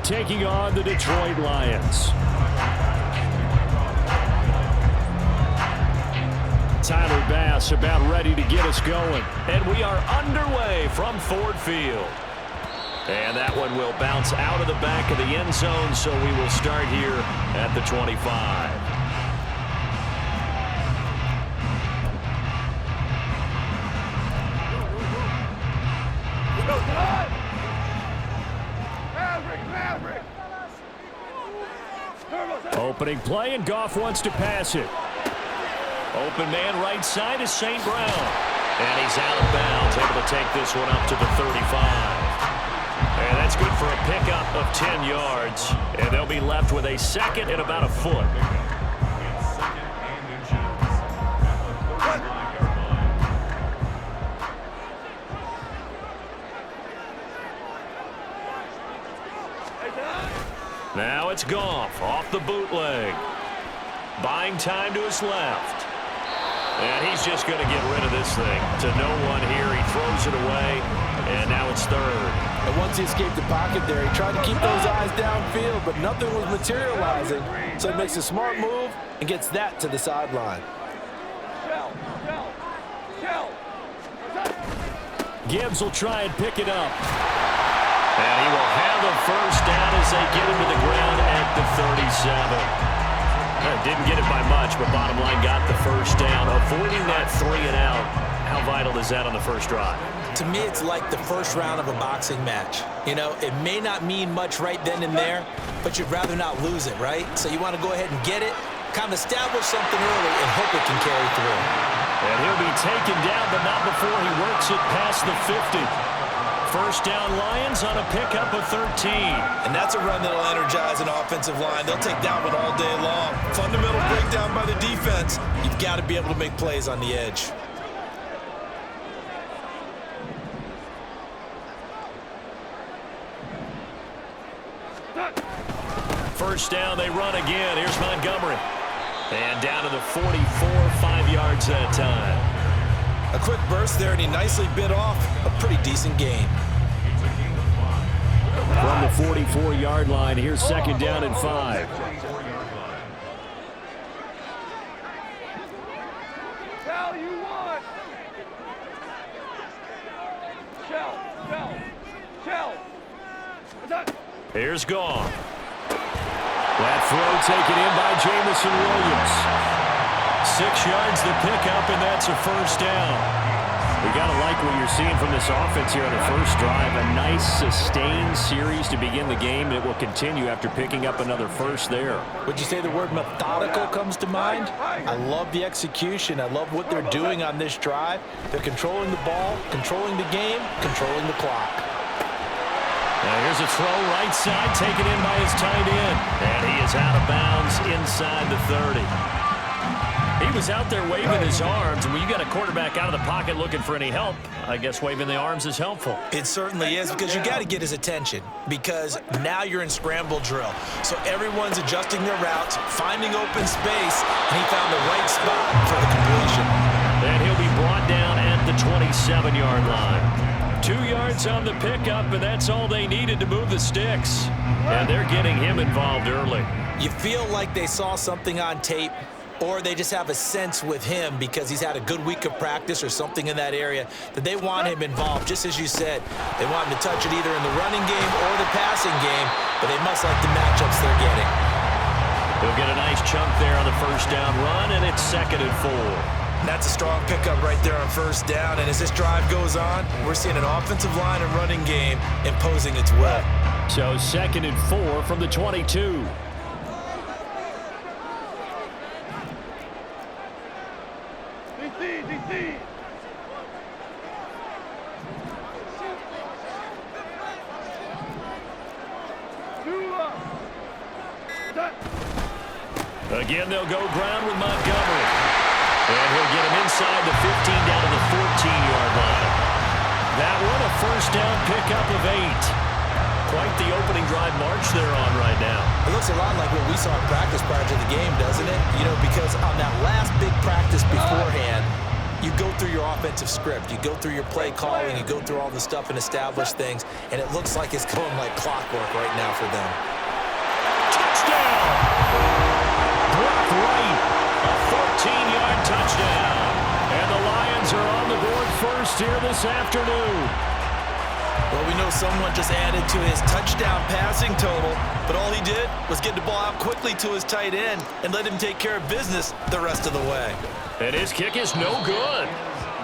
taking on the Detroit Lions. Tyler Bass about ready to get us going. And we are underway from Ford Field. And that one will bounce out of the back of the end zone, so we will start here at the 25. Opening play, and Goff wants to pass it. Open man right side is St. Brown. And he's out of bounds, able to take this one up to the 35. And that's good for a pickup of 10 yards. And they'll be left with a second and about a foot. Now it's Goff off the bootleg. Buying time to his left. And he's just going to get rid of this thing to no one here. He throws it away, and now it's third. And once he escaped the pocket there, he tried to keep those eyes downfield, but nothing was materializing. So he makes a smart move and gets that to the sideline. Gibbs will try and pick it up. And he will have a first down as they get him to the ground at the 37. Didn't get it by much, but bottom line got the first down. Avoiding that 3 and out. How vital is that on the first drive? To me, it's like the first round of a boxing match. You know, it may not mean much right then and there, but you'd rather not lose it, right? So you want to go ahead and get it, kind of establish something early, and hope it can carry through. And he'll be taken down, but not before he works it past the 50. First down Lions on a pickup of 13. And that's a run that'll energize an offensive line. They'll take that one all day long. Fundamental breakdown by the defense. You've got to be able to make plays on the edge. First down, they run again. Here's Montgomery. And down to the 44, 5 yards that time. A quick burst there, and he nicely bit off a pretty decent gain. From the 44-yard line, here's second down and 5. Here's Goff. That throw taken in by Jamison Williams. 6 yards the pickup, and that's a first down. We got to like what you're seeing from this offense here on the first drive. A nice, sustained series to begin the game, and it will continue after picking up another first there. Would you say the word methodical comes to mind? I love the execution. I love what they're doing on this drive. They're controlling the ball, controlling the game, controlling the clock. Now here's a throw right side, taken in by his tight end. And he is out of bounds inside the 30. He was out there waving his arms, and when you got a quarterback out of the pocket looking for any help, I guess waving the arms is helpful. It certainly is, because you got to get his attention, because now you're in scramble drill. So everyone's adjusting their routes, finding open space, and he found the right spot for the completion. And he'll be brought down at the 27-yard line. 2 yards on the pickup, and that's all they needed to move the sticks. And they're getting him involved early. You feel like they saw something on tape, or they just have a sense with him because he's had a good week of practice or something in that area that they want him involved. Just as you said, they want him to touch it either in the running game or the passing game, but they must like the matchups they're getting. He'll get a nice chunk there on the first down run, and it's 2nd and 4. And that's a strong pickup right there on first down, and as this drive goes on, we're seeing an offensive line and running game imposing its will. So 2nd and 4 from the 22. Again, they'll go ground with Montgomery. And he'll get him inside the 15 down to the 14-yard line. That one, a first down pickup of 8. Quite the opening drive march they're on right now. It looks a lot like what we saw in practice prior to the game, doesn't it? You know, because on that last big practice beforehand, you go through your offensive script. You go through your play calling. You go through all the stuff and establish things. And it looks like it's going like clockwork right now for them. Touchdown! Blocked right. A 14-yard touchdown. And the Lions are on the board first here this afternoon. Well, we know someone just added to his touchdown passing total, but all he did was get the ball out quickly to his tight end and let him take care of business the rest of the way. And his kick is no good.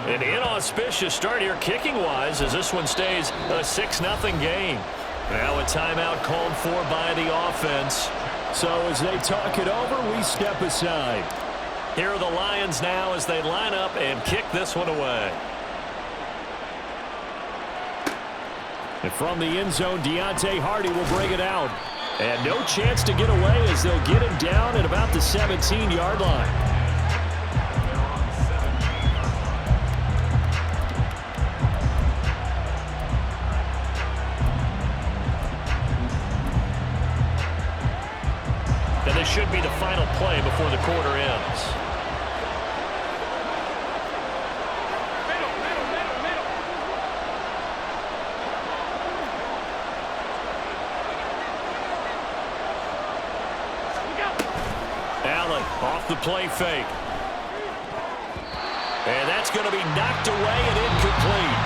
An inauspicious start here kicking-wise as this one stays a 6-0 game. Now a timeout called for by the offense. So as they talk it over, we step aside. Here are the Lions now as they line up and kick this one away. And from the end zone, Deontay Hardy will bring it out. And no chance to get away as they'll get him down at about the 17-yard line. And this should be the final play before the quarter ends. Allen off the play fake. And that's going to be knocked away and incomplete.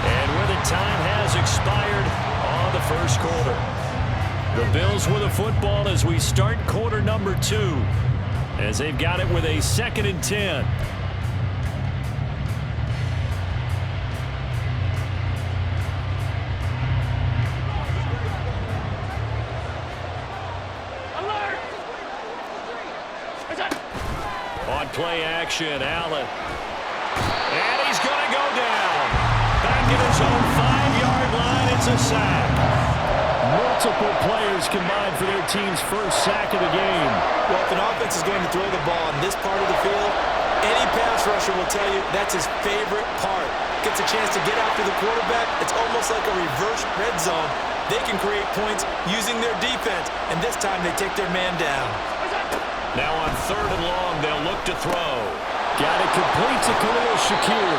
And where the time has expired on the first quarter. The Bills with the football as we start quarter number 2. As they've got it with a 2nd and 10. On play action, Allen. And he's going to go down. Back at his own 5-yard line, it's a sack. Multiple players combined for their team's first sack of the game. Well, if an offense is going to throw the ball on this part of the field, any pass rusher will tell you that's his favorite part. Gets a chance to get after the quarterback. It's almost like a reverse red zone. They can create points using their defense, and this time they take their man down. Now on 3rd and long, they'll look to throw. Got it complete to Khalil Shakir.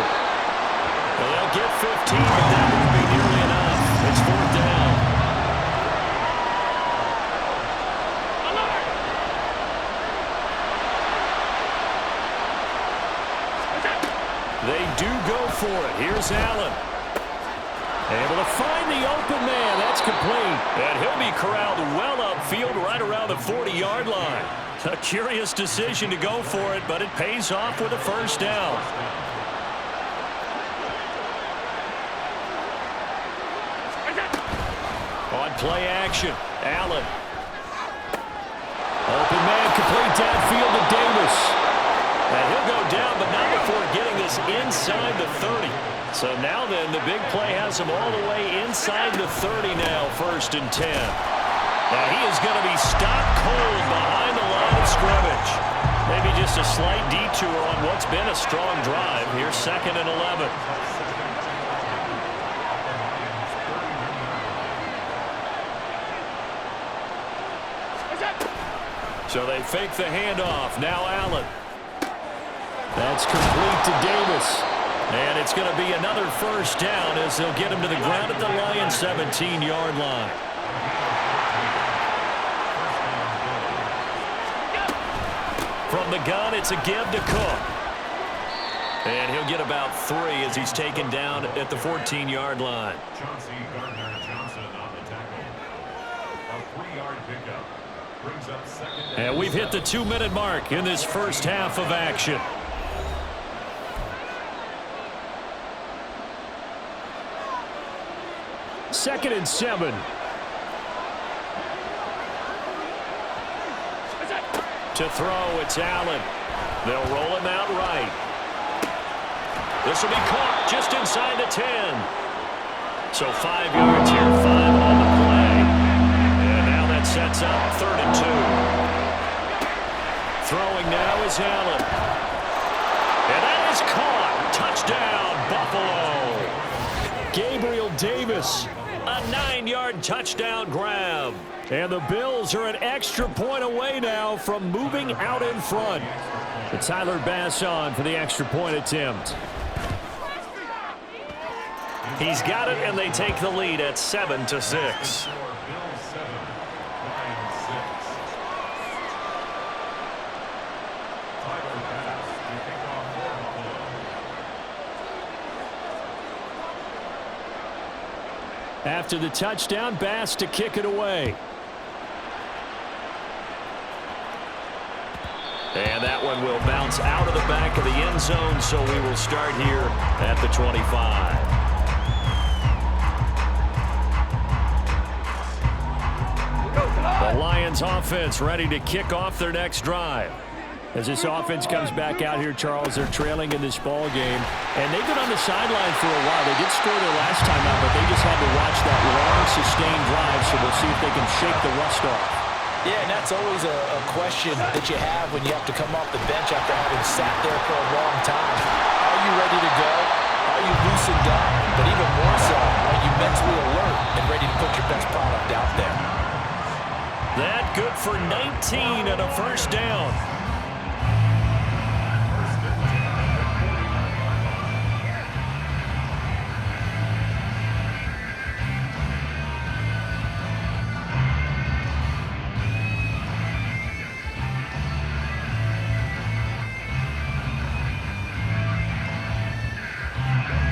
Well, they'll get 15, but that won't be nearly enough. It's 4th down. They do go for it. Here's Allen. Able to find the open man. That's complete. And he'll be corralled well upfield right around the 40-yard line. A curious decision to go for it, but it pays off with a first down. On play action, Allen. Open man complete downfield to Davis. And he'll go down, but not before getting this inside the 30. So now then, the big play has him all the way inside the 30 now, 1st and 10. Now he is going to be stopped cold behind the line of scrimmage. Maybe just a slight detour on what's been a strong drive. Here's 2nd and 11. So they fake the handoff. Now Allen. That's complete to Davis. And it's going to be another first down as they'll get him to the ground at the Lions' 17-yard line. From the gun, it's a give to Cook. And he'll get about 3 as he's taken down at the 14-yard line. And we've hit the 2-minute mark in this first half of action. Second and 7. To throw, it's Allen. They'll roll him out right. This will be caught just inside the 10. So 5 yards here, 5 on the play. And now that sets up 3rd and 2. Throwing now is Allen. And that is caught. Touchdown, Buffalo. Gabriel Davis, a 9-yard touchdown grab. And the Bills are an extra point away now from moving out in front. Tyler Bass on for the extra point attempt. He's got it, and they take the lead at 7-6. After the touchdown, Bass to kick it away. And that one will bounce out of the back of the end zone, so we will start here at the 25. The Lions offense ready to kick off their next drive. As this offense comes back out here, Charles, they're trailing in this ball game. And they've been on the sideline for a while. They did score their last time out, but they just had to watch that long, sustained drive, so we'll see if they can shake the rust off. Yeah, and that's always a question that you have when you have to come off the bench after having sat there for a long time. Are you ready to go? Are you loosened up? But even more so, are you mentally alert and ready to put your best product out there? That good for 19 and a first down.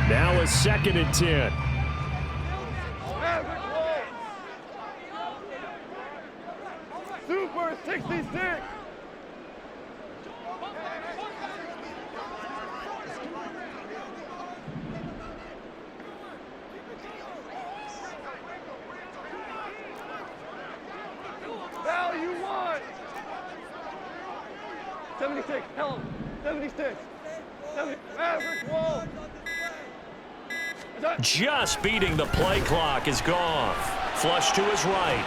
Now a 2nd and 10. Super 66. Value 1. 76. Helm. 76. 70. Maverick wall. Just beating the play clock is Goff. Flush to his right.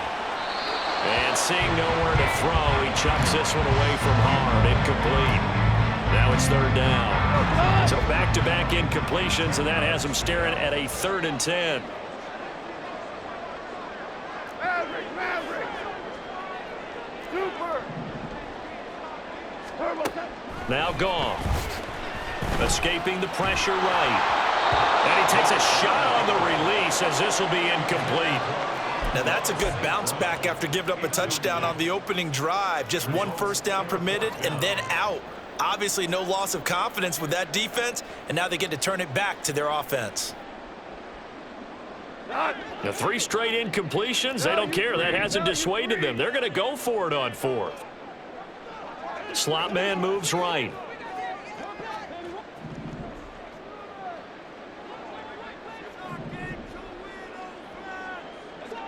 And seeing nowhere to throw, he chucks this one away from hard. Incomplete. Now it's 3rd down. So back-to-back incompletions, and that has him staring at a 3rd and 10. Maverick. Super. Turbo. Now Goff. Escaping the pressure right. And he takes a shot on the release as this will be incomplete. Now that's a good bounce back after giving up a touchdown on the opening drive. Just 1 first down permitted and then out. Obviously no loss of confidence with that defense, and now they get to turn it back to their offense. The 3 straight incompletions, they don't care. That hasn't dissuaded them. They're going to go for it on 4th. Slot man moves right.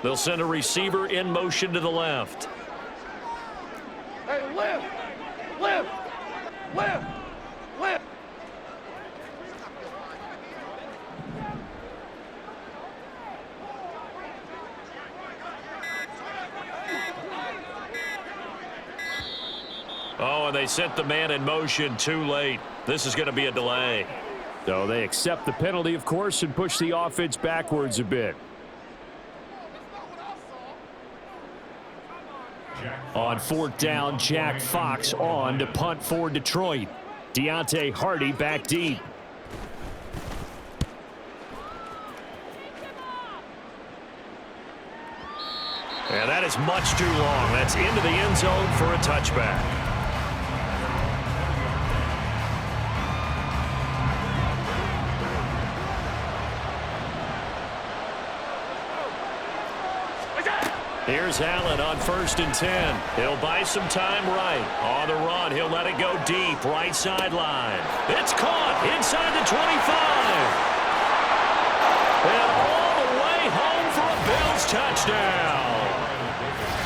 They'll send a receiver in motion to the left. Hey, lift. Oh, and they sent the man in motion too late. This is going to be a delay. So they accept the penalty, of course, and push the offense backwards a bit. On 4th down, Jack Fox on to punt for Detroit. Deontay Hardy back deep. And that is much too long. That's into the end zone for a touchback. Here's Allen on 1st and 10. He'll buy some time right. On the run, he'll let it go deep, right sideline. It's caught inside the 25. And all the way home for a Bills touchdown.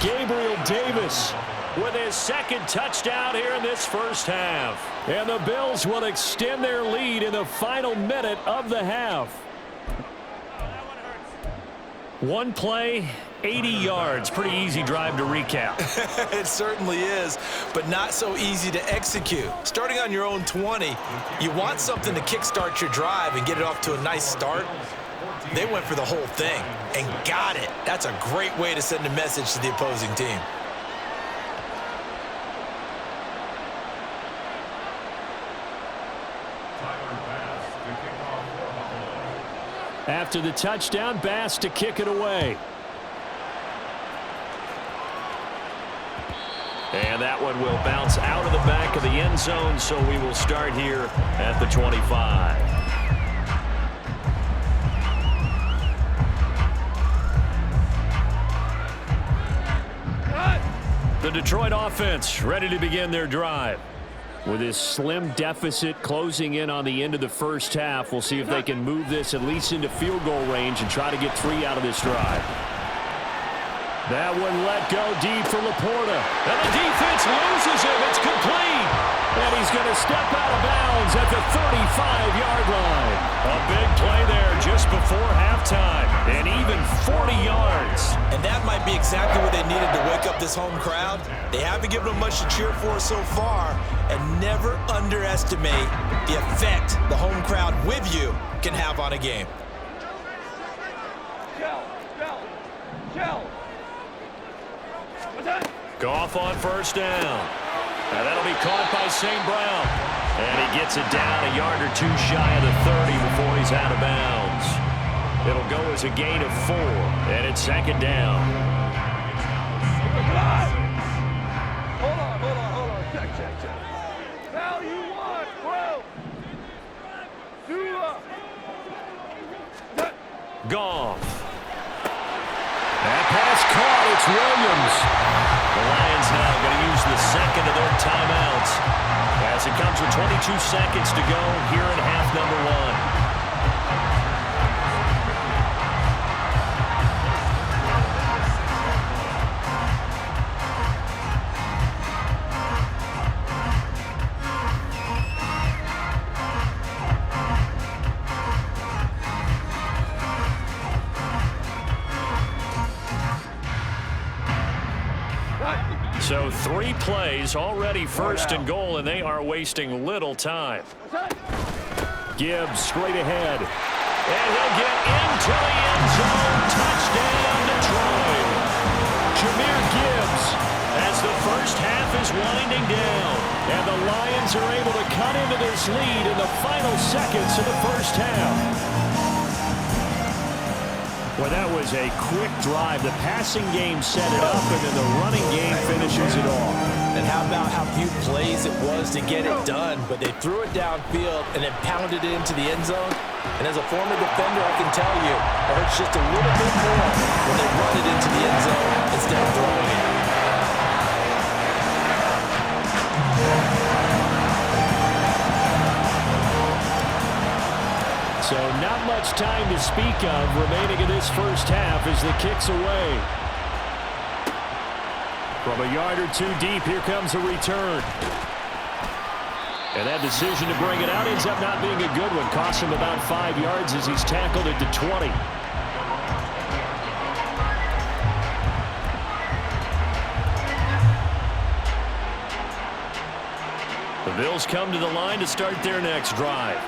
Gabriel Davis with his 2nd touchdown here in this first half. And the Bills will extend their lead in the final minute of the half. 1 play, 80 yards. Pretty easy drive to recap. It certainly is, but not so easy to execute. Starting on your own 20, you want something to kickstart your drive and get it off to a nice start. They went for the whole thing and got it. That's a great way to send a message to the opposing team. After the touchdown, Bass to kick it away. And that one will bounce out of the back of the end zone, so we will start here at the 25. The Detroit offense ready to begin their drive. With this slim deficit closing in on the end of the first half, we'll see if they can move this at least into field goal range and try to get 3 out of this drive. That one let go deep for Laporta. And the defense loses him. It's complete. And he's going to step out of bounds at the 35-yard line. A big play there just before halftime. And even 40 yards. And that might be exactly what they needed to wake up this home crowd. They haven't given them much to cheer for so far. And never underestimate the effect the home crowd with you can have on a game. Shell. Goff on first down. And that'll be caught by St. Brown. And he gets it down a yard or 2 shy of the 30 before he's out of bounds. It'll go as a gain of 4, and it's second down. Hold on. Check. Now you want, bro. Goff. That pass caught. It's Williams. The Lions now going to use the second of their timeouts as it comes with 22 seconds to go here in half number 1. So 3 plays already first and goal, and they are wasting little time. Gibbs straight ahead. And he'll get into the end zone. Touchdown, Detroit. Jahmyr Gibbs as the first half is winding down. And the Lions are able to cut into this lead in the final seconds of the first half. Well, that was a quick drive. The passing game set it up, and then the running game finishes it off. And how about how few plays it was to get it done, but they threw it downfield and then pounded it into the end zone. And as a former defender, I can tell you, it hurts just a little bit more when they run it into the end zone instead of throwing it. So not much time to speak of remaining in this first half as the kick's away. From a yard or 2 deep, here comes a return. And that decision to bring it out ends up not being a good one. Costs him about 5 yards as he's tackled at the 20. The Bills come to the line to start their next drive.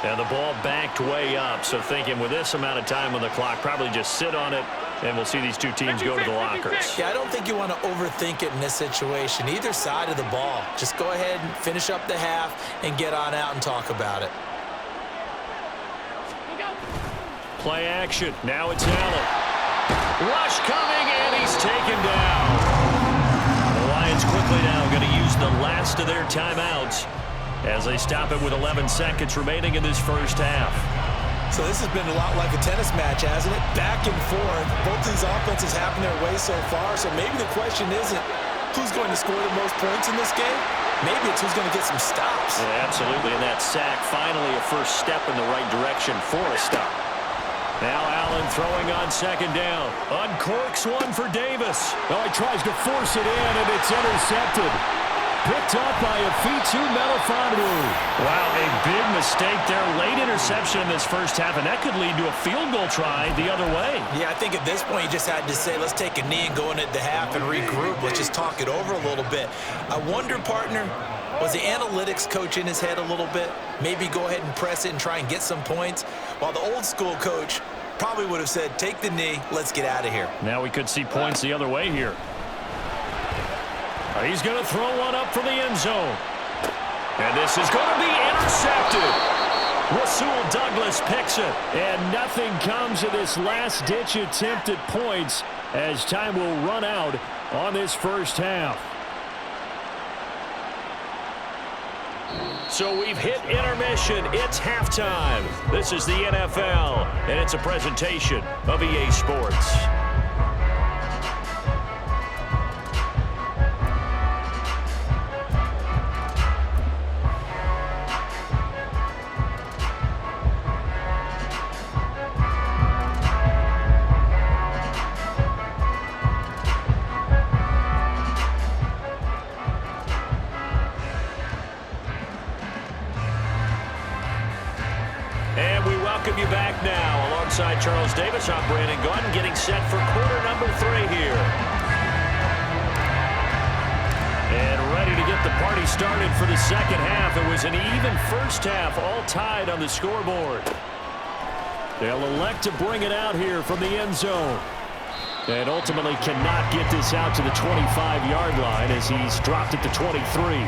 And the ball backed way up, so thinking with this amount of time on the clock, probably just sit on it, and we'll see these 2 teams go to the lockers. Yeah, I don't think you want to overthink it in this situation. Either side of the ball. Just go ahead and finish up the half and get on out and talk about it. Play action. Now it's Allen. Rush coming, and he's taken down. The Lions quickly now going to use the last of their timeouts as they stop it with 11 seconds remaining in this first half. So this has been a lot like a tennis match, hasn't it? Back and forth. Both these offenses having their way so far. So maybe the question isn't who's going to score the most points in this game. Maybe it's who's going to get some stops. Yeah, absolutely. And that sack, finally a first step in the right direction for a stop. Now Allen throwing on second down. Uncorks one for Davis. Oh, he tries to force it in, and it's intercepted. Picked up by Afitu Melifonwu. Wow, a big mistake there. Late interception in this first half, and that could lead to a field goal try the other way. Yeah, I think at this point you just had to say, let's take a knee and go into the half and regroup. Let's just talk it over a little bit. I wonder, partner, was the analytics coach in his head a little bit? Maybe go ahead and press it and try and get some points? While the old school coach probably would have said, take the knee, let's get out of here. Now we could see points the other way here. He's going to throw one up for the end zone. And this is going to be intercepted. Rasul Douglas picks it. And nothing comes of this last-ditch attempt at points as time will run out on this first half. So we've hit intermission. It's halftime. This is the NFL, and it's a presentation of EA Sports. You back now alongside Charles Davis. I'm Brandon Gaudin getting set for quarter number 3 here. And ready to get the party started for the second half. It was an even first half, all tied on the scoreboard. They'll elect to bring it out here from the end zone. And ultimately cannot get this out to the 25-yard line as he's dropped it to 23.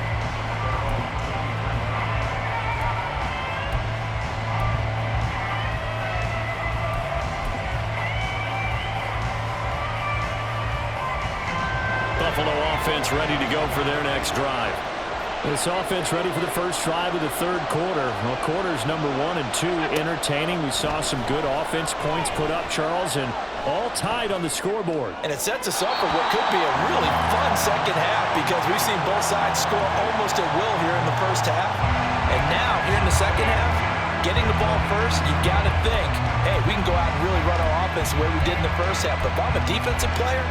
Buffalo offense ready to go for their next drive. This offense ready for the first drive of the third quarter. Well, quarters number 1 and 2 entertaining. We saw some good offense points put up, Charles, and all tied on the scoreboard. And it sets us up for what could be a really fun second half because we've seen both sides score almost at will here in the first half. And now, here in the second half, getting the ball first, you got to think, hey, we can go out and really run our offense the way we did in the first half. But if I'm a defensive player,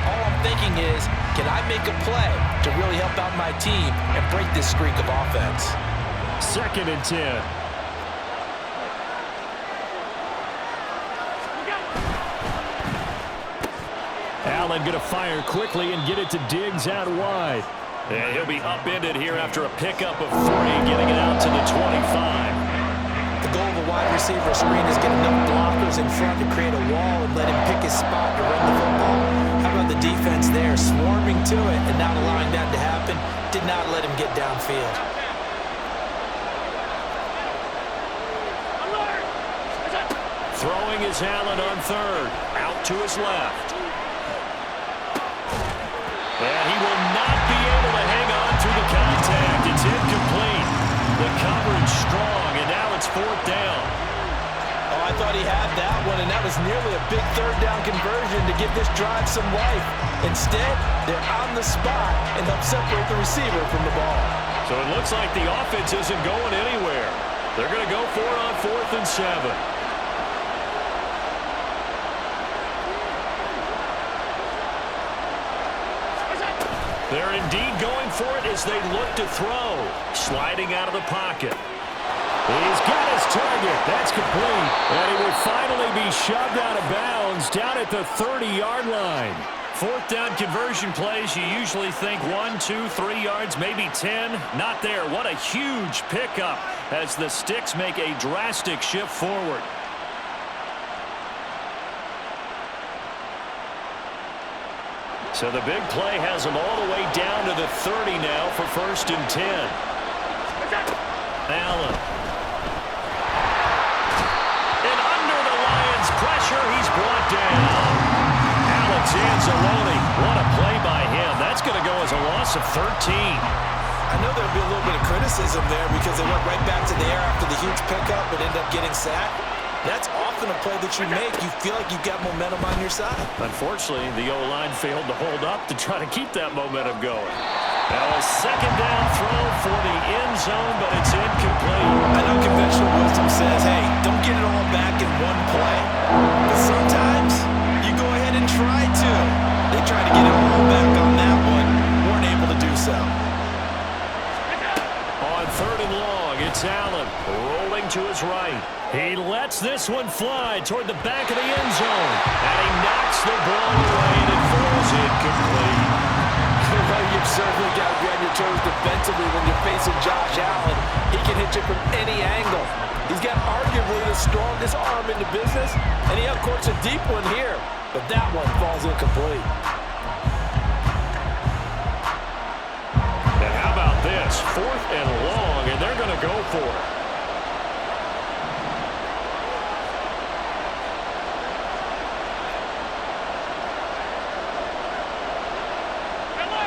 all I'm thinking is, can I make a play to really help out my team and break this streak of offense? 2nd and 10. Allen going to fire quickly and get it to Diggs out wide. And he'll be upended here after a pickup of 3, getting it out to the 25. The goal of a wide receiver screen is get enough blockers in front to create a wall and let him pick his spot to run the football. How about the defense there, swarming to it and not allowing that to happen? Did not let him get downfield. Throwing is Allen on 3rd. Out to his left. And he will not be able to hang on through the contact. It's incomplete. The coverage strong, and now it's 4th down. Oh, I thought he had that one, and that was nearly a big 3rd down conversion to give this drive some life. Instead, they're on the spot and help separate the receiver from the ball. So it looks like the offense isn't going anywhere. They're going to go for it on 4th and 7. They're indeed going for it as they look to throw. Sliding out of the pocket. He's got his target. That's complete. And he will finally be shoved out of bounds down at the 30-yard line. 4th down conversion plays, you usually think 1, 2, 3 yards, maybe 10. Not there. What a huge pickup as the Sticks make a drastic shift forward. So the big play has them all the way down to the 30 now for 1st and 10. Allen. And under the Lions' pressure, he's brought down. Alex Anzalone, what a play by him. That's going to go as a loss of 13. I know there'll be a little bit of criticism there because they went right back to the air after the huge pickup and ended up getting sacked. That's often a play that you make. You feel like you've got momentum on your side. Unfortunately, the O-line failed to hold up to try to keep that momentum going. Now a 2nd down throw for the end zone, but it's incomplete. I know conventional wisdom says, hey, don't get it all back in one play. But sometimes you go ahead and try to. They tried to get it all back on that one. Weren't able to do so. On 3rd and long, it's Allen rolling to his right. He lets this one fly toward the back of the end zone. And he knocks the ball away and it falls incomplete. You've certainly got to be on your toes defensively when you're facing Josh Allen. He can hit you from any angle. He's got arguably the strongest arm in the business, and he uncorks a deep one here. But that one falls incomplete. And how about this? 4th and long, and they're going to go for it.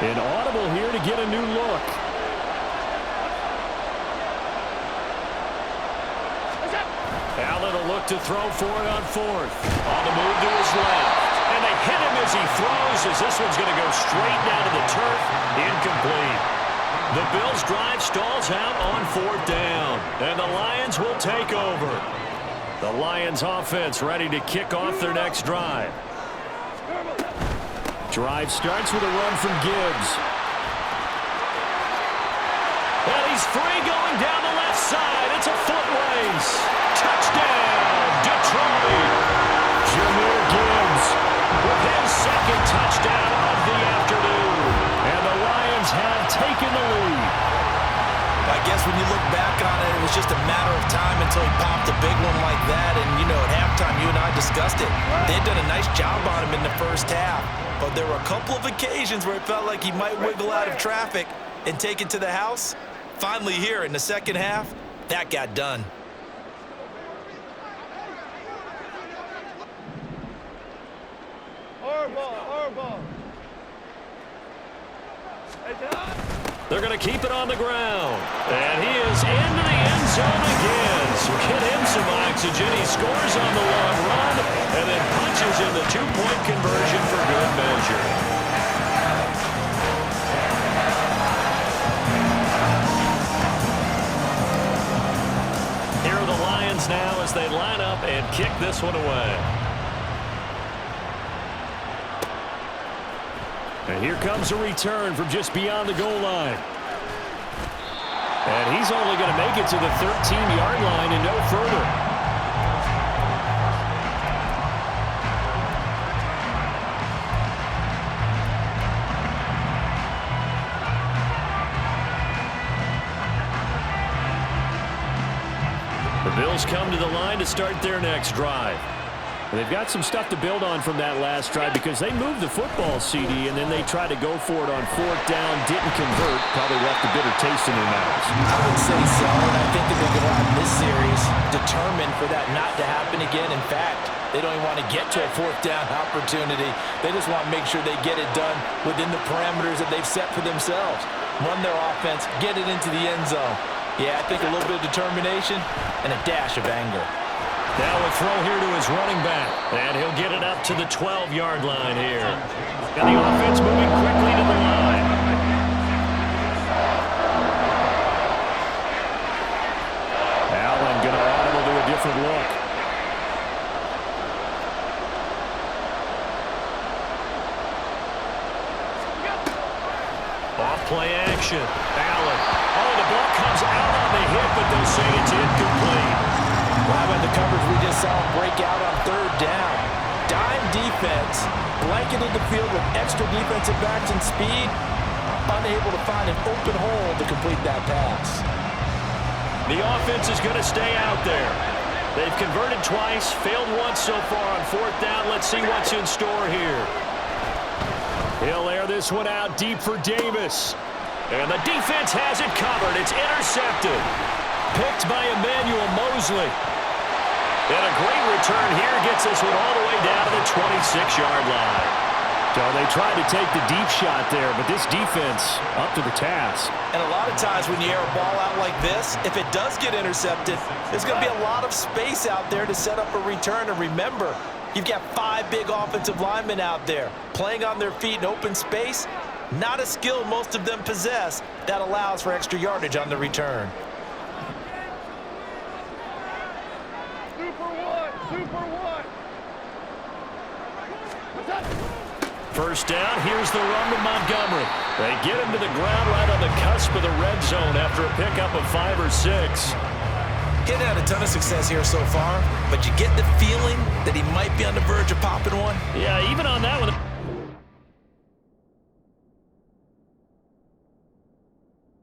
An audible here to get a new look. Allen will look to throw for it on fourth. On the move to his left. And they hit him as he throws, as this one's going to go straight down to the turf. Incomplete. The Bills' drive stalls out on fourth down. And the Lions will take over. The Lions offense ready to kick off their next drive. Drive starts with a run from Gibbs. And he's free going down the left side. It's a foot race. Touchdown, Detroit. Jahmyr Gibbs with his second touchdown of the afternoon. And the Lions have taken the lead. I guess when you look back on it, it was just a matter of time until he popped a big one like that. And, you know, at halftime, you and I discussed it. They had done a nice job on him in the first half. But there were a couple of occasions where it felt like he might wiggle out of traffic and take it to the house. Finally here in the second half, that got done. Hardball. Hey, John. They're going to keep it on the ground. And he is into the end zone again. So get him some oxygen. He scores on the long run and then punches in the two-point conversion for good measure. Here are the Lions now as they line up and kick this one away. And here comes a return from just beyond the goal line. And he's only going to make it to the 13-yard line and no further. The Bills come to the line to start their next drive. They've got some stuff to build on from that last drive because they moved the football, CD, and then they tried to go for it on fourth down, didn't convert, probably left a bitter taste in their mouths. I would say so, and I think that they go out in this series determined for that not to happen again. In fact, they don't even want to get to a fourth down opportunity. They just want to make sure they get it done within the parameters that they've set for themselves. Run their offense, get it into the end zone. Yeah, I think a little bit of determination and a dash of anger. Now a throw here to his running back. And he'll get it up to the 12-yard line here. And the offense moving quickly to the line. Allen going to audible to a different look. Off-play action. Allen. Oh, the ball comes out on the hit, but they'll say it's incomplete. Well, how about the coverage we just saw break out on third down? Dime defense, blanketed the field with extra defensive backs and speed, unable to find an open hole to complete that pass. The offense is going to stay out there. They've converted twice, failed once so far on fourth down. Let's see what's in store here. He'll air this one out deep for Davis. And the defense has it covered. It's intercepted. Picked by Emmanuel Mosley. And a great return here gets this one all the way down to the 26-yard line. So they tried to take the deep shot there, but this defense up to the task. And a lot of times when you air a ball out like this, if it does get intercepted, there's going to be a lot of space out there to set up a return. And remember, you've got 5 big offensive linemen out there playing on their feet in open space. Not a skill most of them possess that allows for extra yardage on the return. Super one. First down, here's the run to Montgomery. They get him to the ground right on the cusp of the red zone after a pickup of 5 or 6. He's had a ton of success here so far, but you get the feeling that he might be on the verge of popping one. Yeah, even on that one.